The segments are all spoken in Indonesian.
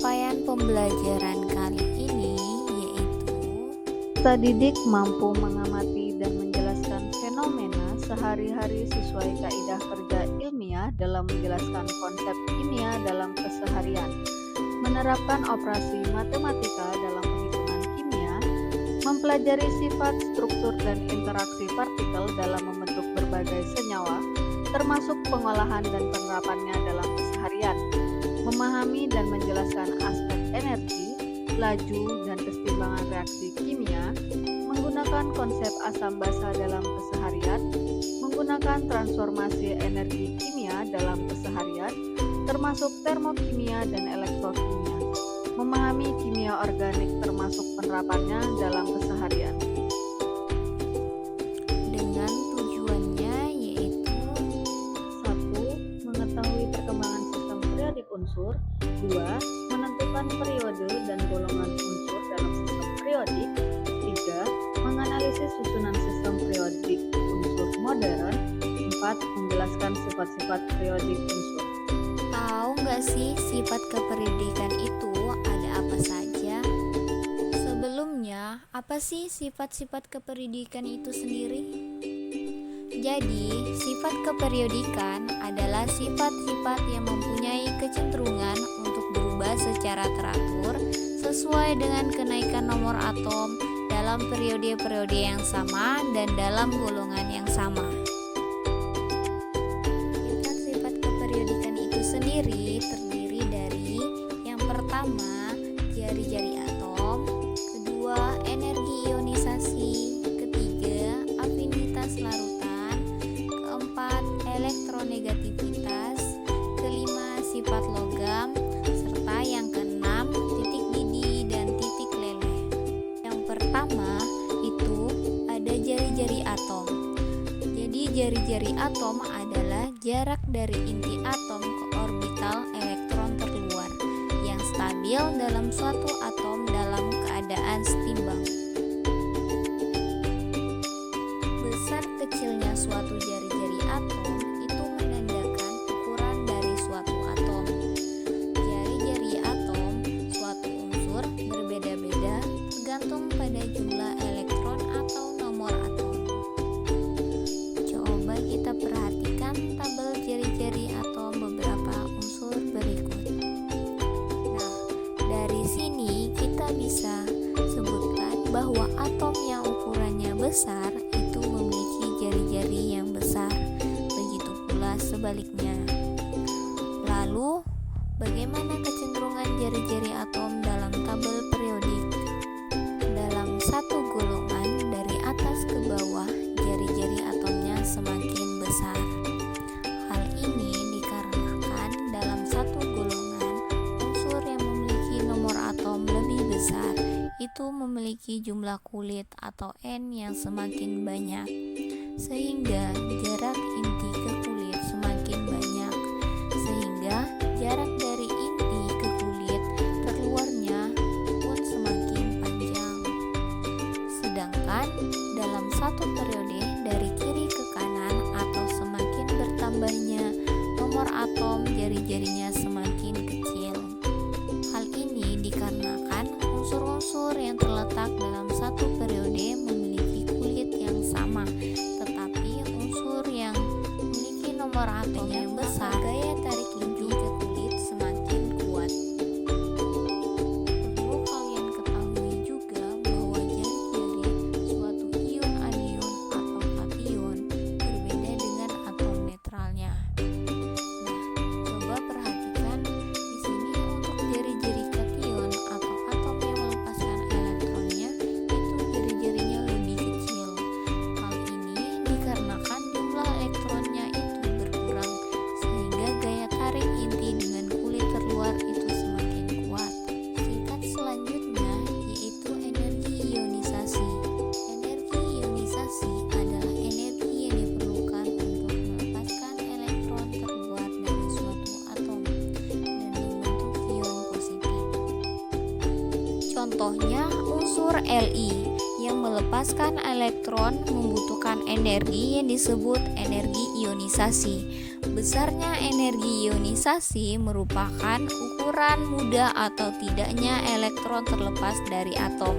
Rangkaian pembelajaran kali ini yaitu Peserta didik mampu mengamati dan menjelaskan fenomena sehari-hari sesuai kaidah kerja ilmiah dalam menjelaskan konsep kimia dalam keseharian, menerapkan operasi matematika dalam perhitungan kimia, mempelajari sifat, struktur, dan interaksi partikel dalam membentuk berbagai senyawa, termasuk pengolahan dan penerapannya dalam keseharian, memahami dan menjelaskan aspek energi, laju, dan kesetimbangan reaksi kimia, menggunakan konsep asam basa dalam keseharian, menggunakan transformasi energi kimia dalam keseharian, termasuk termokimia dan elektrokimia, memahami kimia organik termasuk penerapannya dalam keseharian. dengan tujuannya yaitu 1. Mengetahui perkembangan sistem periodik unsur. 2. Menentukan periode dan golongan unsur dalam sistem periodik. 3. Menganalisis susunan sistem periodik unsur modern. 4. Menjelaskan sifat-sifat periodik unsur. tahu nggak sih sifat keperiodikan itu ada apa saja? Sebelumnya, apa sih sifat-sifat keperiodikan itu sendiri? Jadi, sifat keperiodikan adalah sifat-sifat yang mempunyai kecenderungan untuk berubah secara teratur sesuai dengan kenaikan nomor atom dalam periode-periode yang sama dan dalam golongan yang sama. Sifat-sifat keperiodikan itu sendiri terdiri dari yang pertama, jari-jari atom, kedua, energi ionisasi, ketiga, afinitas larutan, keempat, elektronegativitas, kelima, sifat logam, serta yang keenam, titik didih dan titik leleh. Yang pertama itu ada jari-jari atom. Jadi jari-jari atom adalah jarak dari inti atom ke orbital elektron terluar yang stabil dalam suatu atom dalam keadaan setimbang. Besar kecilnya suatu jari-jari atom itu menandakan ukuran dari suatu atom. Jari-jari atom suatu unsur berbeda-beda tergantung pada jumlah elektron atau nomor atom. Coba kita perhatikan tabel jari-jari atom beberapa unsur berikut. Nah, dari sini kita bisa sebutkan bahwa atom yang ukurannya besar itu memiliki jari-jari yang besar, begitu pula sebaliknya. Lalu, bagaimana kecenderungan jari-jari atom dalam tabel periodik? Dalam satu golongan dari atas ke bawah, jari-jari atomnya semakin besar. Hal ini dikarenakan dalam satu golongan, unsur yang memiliki nomor atom lebih besar itu memiliki jumlah kulit atau N yang semakin banyak, sehingga jarak inti ke kulit semakin banyak, sehingga jarak dari inti ke kulit terluarnya pun semakin panjang. Sedangkan dalam satu periode dari kiri ke kanan atau semakin bertambahnya nomor atom, jari-jarinya semakin kecil. Hal ini dikarenakan unsur-unsur yang terletak dalam satu periode memiliki kulit yang sama, tetapi unsur yang memiliki nomor atom yang besar, gaya tarik inti ke kulit semakin kuat. Perlu kalian ketahui juga bahwa jari-jari suatu ion anion atau kation berbeda dengan atom netralnya. Nah, coba perhatikan di sini untuk jari-jari kation atau atom yang melepaskan elektronnya itu jari-jarinya lebih kecil. Hal ini dikarenakan jumlah elektronnya itu berkurang, sehingga gaya tarik inti dengan kulit terluar itu semakin kuat. Sifat selanjutnya yaitu energi ionisasi. Energi ionisasi adalah energi yang diperlukan untuk melepaskan elektron terluar dari suatu atom dan membentuk ion positif. Contohnya unsur Li yang melepaskan elektron membutuhkan energi yang disebut energi ionisasi. Besarnya energi ionisasi merupakan ukuran mudah atau tidaknya elektron terlepas dari atom.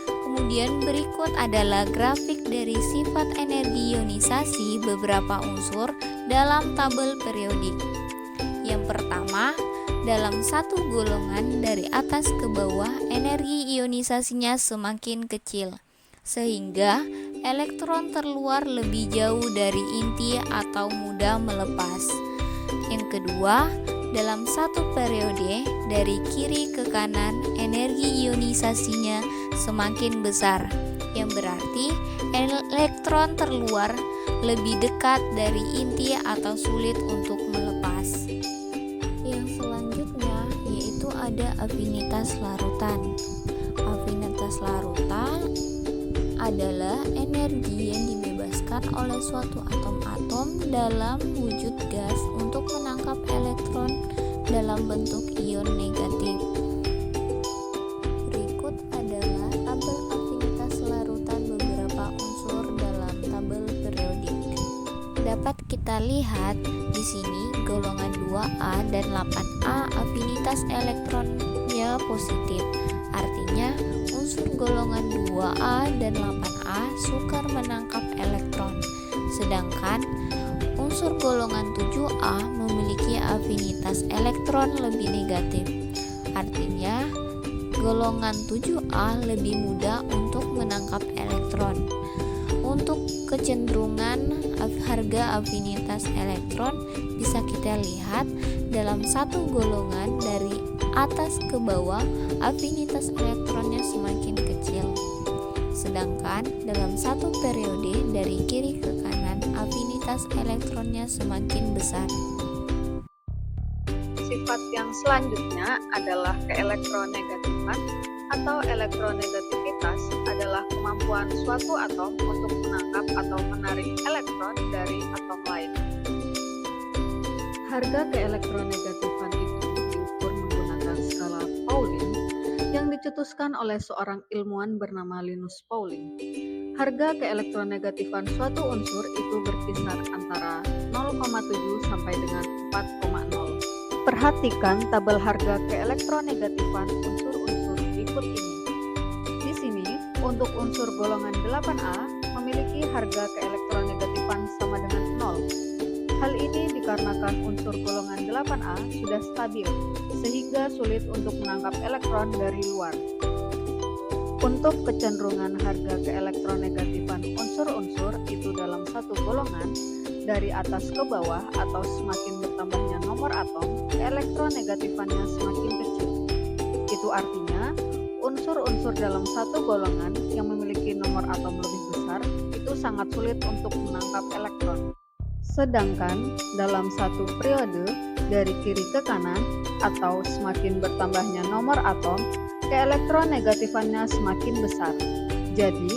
Kemudian berikut adalah grafik dari sifat energi ionisasi beberapa unsur dalam tabel periodik. Yang pertama, dalam satu golongan dari atas ke bawah energi ionisasinya semakin kecil, sehingga elektron terluar lebih jauh dari inti atau mudah melepas. Yang kedua, dalam satu periode dari kiri ke kanan energi ionisasinya semakin besar, yang berarti elektron terluar lebih dekat dari inti atau sulit untuk melepas. Yang selanjutnya yaitu ada afinitas larutan. Afinitas larutan adalah energi yang dibebaskan oleh suatu atom-atom dalam wujud gas untuk menangkap elektron dalam bentuk ion negatif. Berikut adalah tabel afinitas larutan beberapa unsur dalam tabel periodik. Dapat kita lihat di sini golongan 2A dan 8A afinitas elektronnya positif. Artinya unsur golongan 2A dan 8A sukar menangkap elektron. Sedangkan unsur golongan 7A memiliki afinitas elektron lebih negatif. Artinya golongan 7A lebih mudah untuk menangkap elektron. Untuk kecenderungan harga afinitas elektron bisa kita lihat dalam satu golongan dari atas ke bawah afinitas elektronnya semakin kecil, sedangkan dalam satu periode dari kiri ke kanan afinitas elektronnya semakin besar. Sifat yang selanjutnya adalah keelektronegatifan atau elektronegativitas adalah kemampuan suatu atom untuk menangkap atau menarik elektron dari atom lain. Harga keelektronegatifan itu diukur menggunakan skala Pauling yang dicetuskan oleh seorang ilmuwan bernama Linus Pauling. Harga keelektronegatifan suatu unsur itu berkisar antara 0,7 sampai dengan 4,0. Perhatikan tabel harga keelektronegatifan unsur-unsur berikut ini. Di sini, untuk unsur golongan 8A memiliki harga keelektronegatifan sama dengan 0. Hal ini dikarenakan unsur golongan 8A sudah stabil, sehingga sulit untuk menangkap elektron dari luar. Untuk kecenderungan harga keelektronegatifan unsur-unsur itu dalam satu golongan, dari atas ke bawah atau semakin bertambahnya nomor atom, keelektronegatifannya semakin kecil. Itu artinya, unsur-unsur dalam satu golongan yang memiliki nomor atom lebih besar itu sangat sulit untuk menangkap elektron. Sedangkan dalam satu periode dari kiri ke kanan atau semakin bertambahnya nomor atom, keelektronegatifannya semakin besar. Jadi,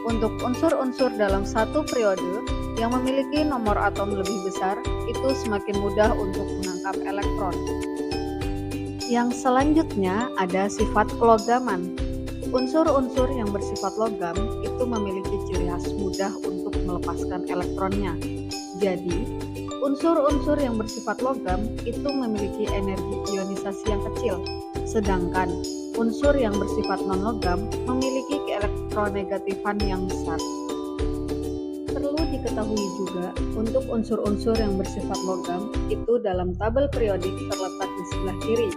untuk unsur-unsur dalam satu periode yang memiliki nomor atom lebih besar, itu semakin mudah untuk menangkap elektron. Yang selanjutnya ada sifat kelogaman. Unsur-unsur yang bersifat logam itu memiliki ciri khas mudah untuk melepaskan elektronnya. Jadi, unsur-unsur yang bersifat logam itu memiliki energi ionisasi yang kecil, sedangkan unsur yang bersifat non-logam memiliki keelektronegatifan yang besar. Perlu diketahui juga, untuk unsur-unsur yang bersifat logam itu dalam tabel periodik terletak di sebelah kiri,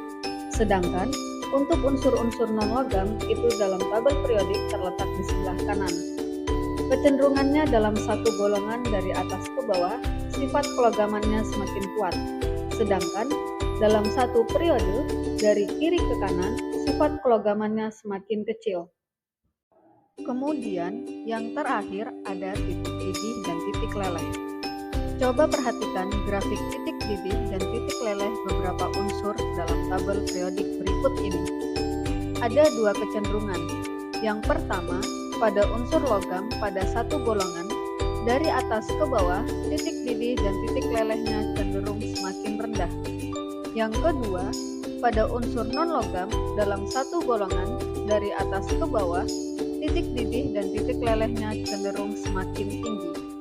sedangkan untuk unsur-unsur non-logam itu dalam tabel periodik terletak di sebelah kanan. Kecenderungannya dalam satu golongan dari atas ke bawah, sifat kelogamannya semakin kuat, sedangkan dalam satu periode dari kiri ke kanan, sifat kelogamannya semakin kecil. Kemudian, yang terakhir ada titik didih dan titik leleh. Coba perhatikan grafik titik didih dan titik leleh beberapa unsur dalam tabel periodik berikut ini. Ada dua kecenderungan. Yang pertama, pada unsur logam pada satu golongan, dari atas ke bawah, titik didih dan titik lelehnya cenderung semakin rendah. Yang kedua, pada unsur non-logam dalam satu golongan, dari atas ke bawah, titik didih dan titik lelehnya cenderung semakin tinggi.